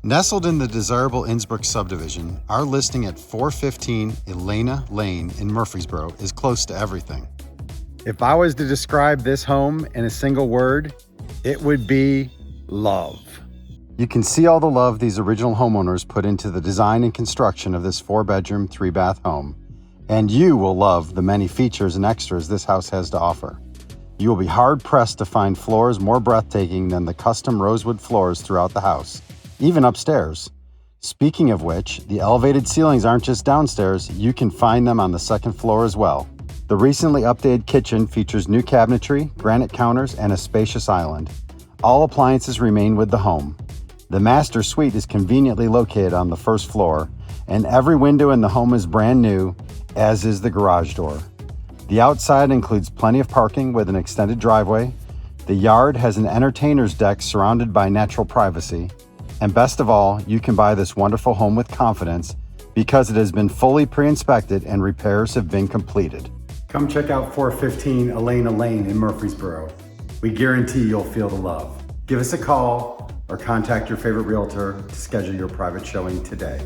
Nestled in the desirable Innsbruck subdivision, our listing at 415 Elena Lane in Murfreesboro is close to everything. If I was to describe this home in a single word, it would be love. You can see all the love these original homeowners put into the design and construction of this 4-bedroom, 3-bath home, and you will love the many features and extras this house has to offer. You will be hard-pressed to find floors more breathtaking than the custom rosewood floors throughout the house, even upstairs. Speaking of which, the elevated ceilings aren't just downstairs, you can find them on the second floor as well. The recently updated kitchen features new cabinetry, granite counters, and a spacious island. All appliances remain with the home. The master suite is conveniently located on the first floor, and every window in the home is brand new, as is the garage door. The outside includes plenty of parking with an extended driveway. The yard has an entertainer's deck surrounded by natural privacy. And best of all, you can buy this wonderful home with confidence because it has been fully pre-inspected and repairs have been completed. Come check out 415 Elena Lane in Murfreesboro. We guarantee you'll feel the love. Give us a call or contact your favorite realtor to schedule your private showing today.